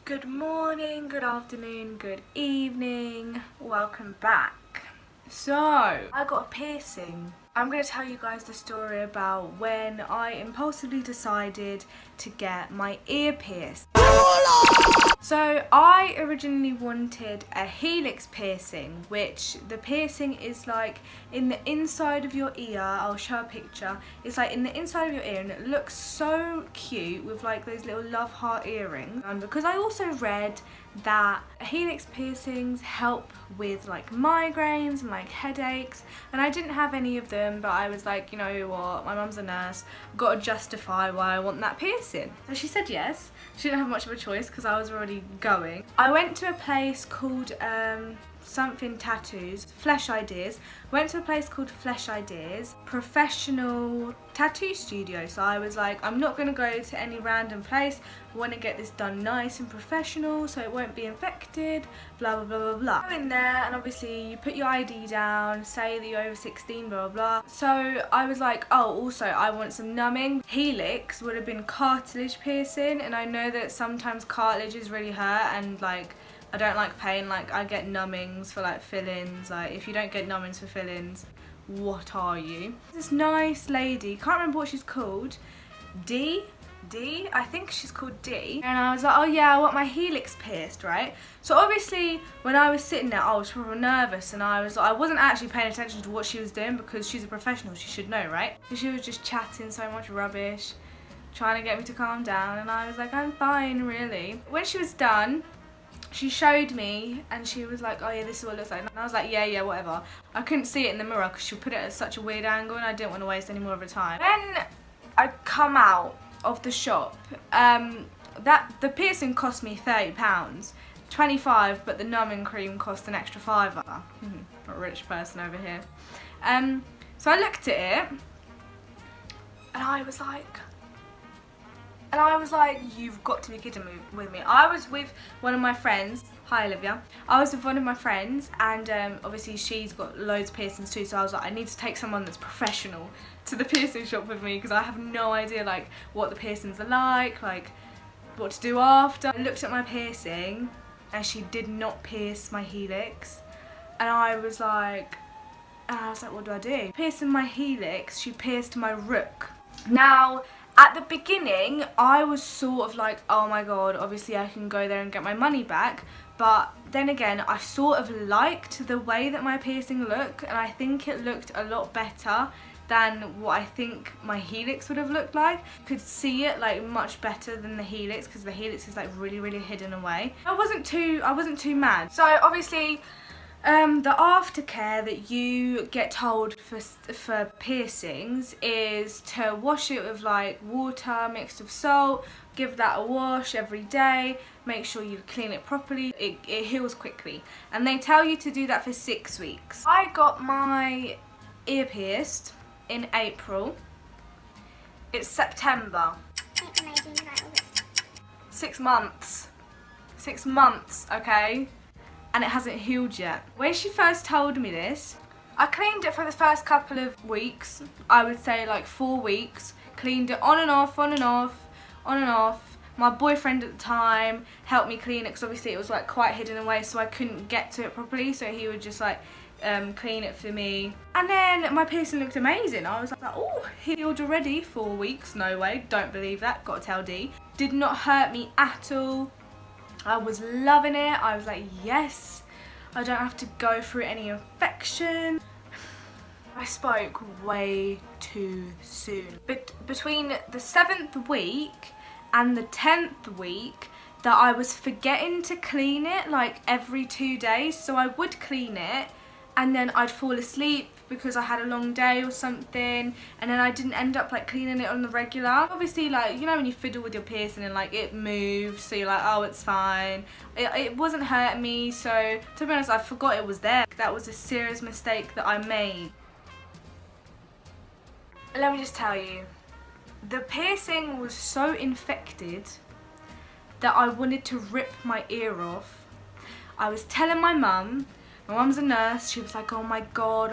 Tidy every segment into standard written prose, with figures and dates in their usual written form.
Good morning, good afternoon, good evening, welcome back. So, I got a piercing. I'm going to tell you guys the story about when I impulsively decided to get my ear pierced. So I originally wanted a HELIX piercing, which the piercing is like in the inside of your ear. I'll show a picture. It's like in the inside of your ear and it looks so cute with like those little love heart earrings. And because I also read that HELIX piercings help with like migraines and like headaches, and I didn't have any of them, but I was like, you know what, my mum's a nurse, I've got to justify why I want that piercing. So she said yes. She didn't have much of a choice because I was already going. I went to a place called something tattoos, Flesh Ideas. Went to a place called Flesh Ideas, professional tattoo studio. So I was like, I'm not going to go to any random place. I want to get this done nice and professional so it won't be infected, blah blah blah blah blah. Go in there and obviously you put your ID down, say that you're over 16, blah blah blah. So I was like, oh, also I want some numbing. HELIX would have been cartilage piercing, and I know that sometimes cartilages really hurt, and like I don't like pain. Like I get numbings for like fill-ins. Like if you don't get numbings for fill-ins, what are you? This nice lady, can't remember what she's called, D, I think she's called D. And I was like, oh yeah, I want my HELIX pierced, right? So obviously when I was sitting there, I was probably nervous, and I wasn't actually paying attention to what she was doing because she's a professional, she should know, right? So she was just chatting so much rubbish, trying to get me to calm down, and I was like, I'm fine, really. When she was done, she showed me and she was like, oh yeah, this is what it looks like. And I was like, yeah, whatever. I couldn't see it in the mirror because she put it at such a weird angle and I didn't want to waste any more of her time. When I come out of the shop, the piercing cost me £30, 25, but the numbing cream cost an extra £5. A rich person over here. So I looked at it and I was like, you've got to be kidding with me. I was with one of my friends. Hi, Olivia. I was with one of my friends, and obviously she's got loads of piercings too, so I was like, I need to take someone that's professional to the piercing shop with me because I have no idea like what the piercings are like what to do after. I looked at my piercing and she did not pierce my HELIX, and I was like, what do I do? Piercing my HELIX, she pierced my Rook. Now, at the beginning, I was sort of like, oh my god, obviously I can go there and get my money back. But then again, I sort of liked the way that my piercing looked, and I think it looked a lot better than what I think my HELIX would have looked like. You could see it like much better than the HELIX because the HELIX is like really hidden away. I wasn't too mad. So obviously, the aftercare that you get told for piercings is to wash it with like water mixed with salt, give that a wash every day, make sure you clean it properly, it heals quickly, and they tell you to do that for 6 weeks. I got my ear pierced in April. It's September. 6 months. 6 months, okay? And it hasn't healed yet. When she first told me this, I cleaned it for the first couple of weeks. I would say like 4 weeks. Cleaned it on and off, on and off, on and off. My boyfriend at the time helped me clean it because obviously it was like quite hidden away, so I couldn't get to it properly, so he would just like clean it for me. And then my piercing looked amazing. I was like, oh, healed already. 4 weeks, no way, don't believe that, gotta tell D. Did not hurt me at all. I was loving it. I was like, yes, I don't have to go through any infection. I spoke way too soon. But between the 7th week and the 10th week, that I was forgetting to clean it like every 2 days. So I would clean it and then I'd fall asleep because I had a long day or something, and then I didn't end up like cleaning it on the regular. Obviously, like, you know when you fiddle with your piercing and like it moves, so you're like, oh, it's fine. It wasn't hurting me, so to be honest, I forgot it was there. That was a serious mistake that I made. Let me just tell you, the piercing was so infected that I wanted to rip my ear off. I was telling my mum, My mum's a nurse. She was like, oh my god,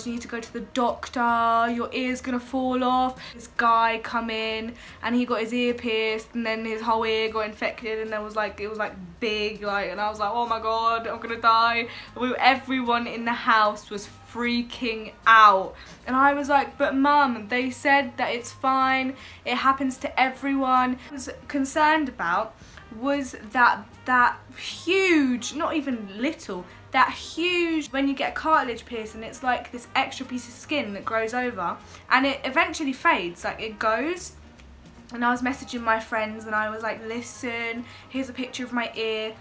you need to go to the doctor, your ear's gonna fall off. This guy come in and he got his ear pierced and then his whole ear got infected, and there was like, it was like big, like, and I was like, oh my god, I'm gonna die. Everyone in the house was freaking out, and I was like, but mum, they said that it's fine, it happens to everyone. What I was concerned about was that huge, not even little, that huge, when you get a cartilage piercing, it's like this extra piece of skin that grows over and it eventually fades, like it goes. And I was messaging my friends and I was like, listen, here's a picture of my ear.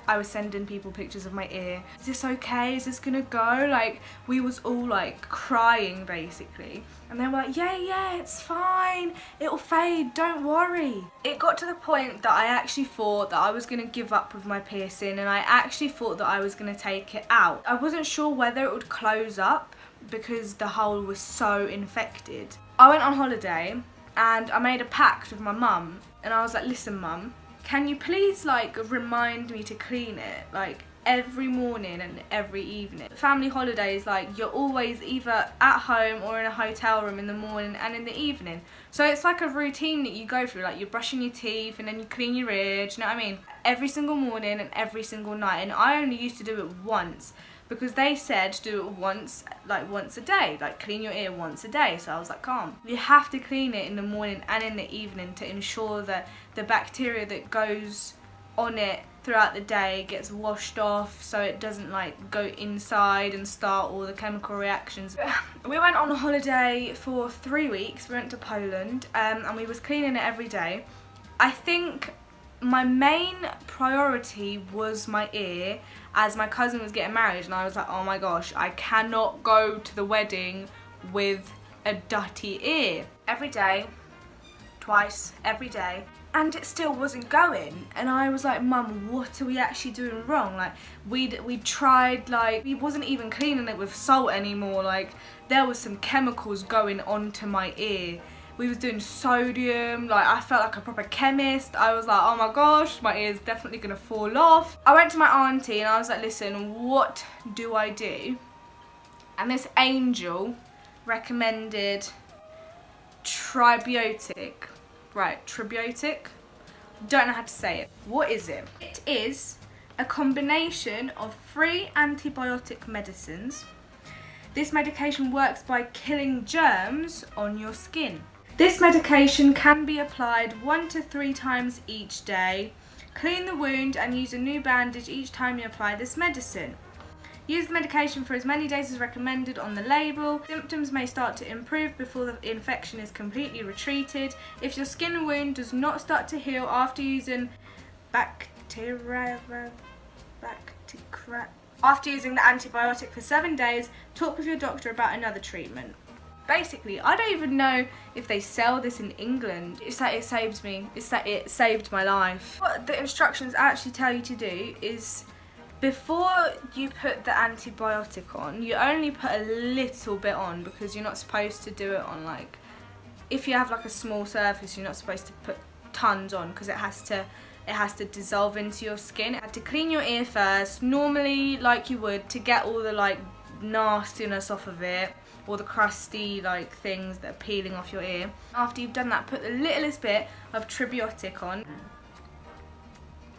I was sending people pictures of my ear. Is this okay? Is this gonna go? Like, we was all like crying basically. And they were like, yeah, it's fine. It'll fade, don't worry. It got to the point that I actually thought that I was gonna give up with my piercing, and I actually thought that I was gonna take it out. I wasn't sure whether it would close up because the hole was so infected. I went on holiday and I made a pact with my mum, and I was like, listen mum, can you please like remind me to clean it like every morning and every evening? Family holidays, like, you're always either at home or in a hotel room in the morning and in the evening, so it's like a routine that you go through. Like, you're brushing your teeth and then you clean your ear, do you know what I mean? Every single morning and every single night. And I only used to do it once because they said do it once a day, like clean your ear once a day. So I was like, calm. You have to clean it in the morning and in the evening to ensure that the bacteria that goes on it throughout the day gets washed off, so it doesn't like go inside and start all the chemical reactions. We went on a holiday for 3 weeks. We went to Poland, and we was cleaning it every day. I think my main priority was my ear, as my cousin was getting married and I was like, oh my gosh, I cannot go to the wedding with a dirty ear. Every day, twice, every day, and it still wasn't going. And I was like, mum, what are we actually doing wrong? Like, we'd tried, like, we wasn't even cleaning it with salt anymore. Like, there was some chemicals going onto my ear. We was doing sodium, like, I felt like a proper chemist. I was like, oh my gosh, my ear's definitely gonna fall off. I went to my auntie and I was like, listen, what do I do? And this angel recommended Tribiotic. Right, Tribiotic. Don't know how to say it. What is it? It is a combination of 3 antibiotic medicines. This medication works by killing germs on your skin. This medication can be applied 1 to 3 times each day. Clean the wound and use a new bandage each time you apply this medicine. Use the medication for as many days as recommended on the label. Symptoms may start to improve before the infection is completely retreated. If your skin wound does not start to heal after using the antibiotic for 7 days, talk with your doctor about another treatment. Basically, I don't even know if they sell this in England. It's that it saves me. It's that it saved my life. What the instructions actually tell you to do is, before you put the antibiotic on, you only put a little bit on, because you're not supposed to do it on, like, if you have like a small surface, you're not supposed to put tons on, because it has to dissolve into your skin. You have to clean your ear first, normally like you would, to get all the like nastiness off of it, or the crusty like things that are peeling off your ear. After you've done that, put the littlest bit of Tribiotic on.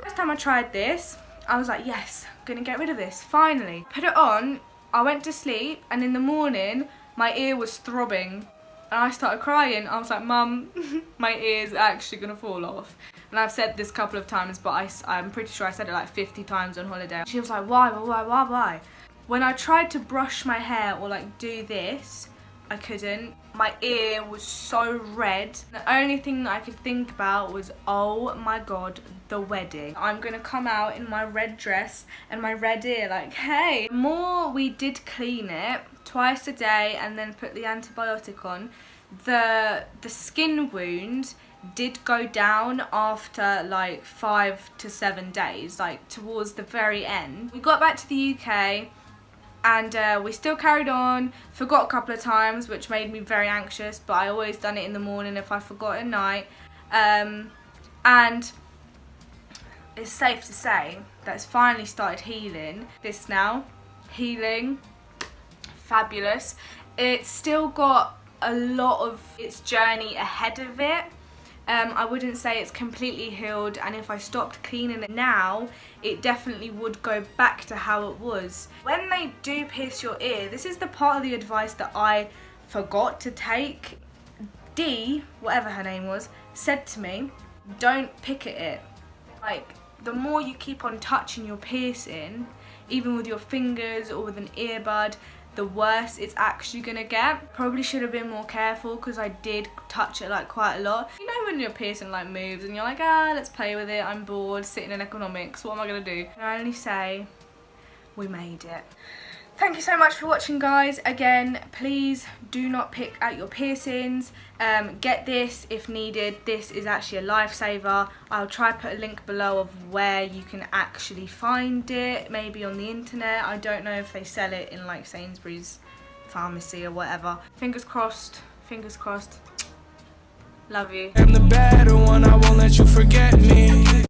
First time I tried this, I was like, yes, I'm gonna get rid of this, finally. Put it on, I went to sleep, and in the morning, my ear was throbbing. And I started crying. I was like, Mum, my ear's actually gonna fall off. And I've said this a couple of times, but I'm pretty sure I said it like 50 times on holiday. She was like, why? When I tried to brush my hair or like do this, I couldn't. My ear was so red. The only thing that I could think about was, oh my god, the wedding. I'm gonna come out in my red dress and my red ear, like, hey. The more we did clean it, twice a day, and then put the antibiotic on, the skin wound did go down after like 5 to 7 days, like towards the very end. We got back to the UK, and we still carried on. Forgot a couple of times, which made me very anxious, but I always done it in the morning if I forgot at night. And it's safe to say that it's finally started healing. This now, healing, fabulous. It's still got a lot of its journey ahead of it. I wouldn't say it's completely healed, and if I stopped cleaning it now, it definitely would go back to how it was. When they do pierce your ear, this is the part of the advice that I forgot to take. Dee, whatever her name was, said to me, don't pick at it. Like, the more you keep on touching your piercing, even with your fingers or with an earbud, the worse it's actually gonna get. Probably should have been more careful because I did touch it like quite a lot. You know when your piercing like moves and you're like, let's play with it, I'm bored, sitting in economics, what am I gonna do? I only say, we made it. Thank you so much for watching, guys. Again, please do not pick at your piercings. Get this if needed. This is actually a lifesaver. I'll try put a link below of where you can actually find it, maybe on the internet. I don't know if they sell it in like Sainsbury's pharmacy or whatever. Fingers crossed, fingers crossed. Love you. I'm the better one, I won't let you forget me.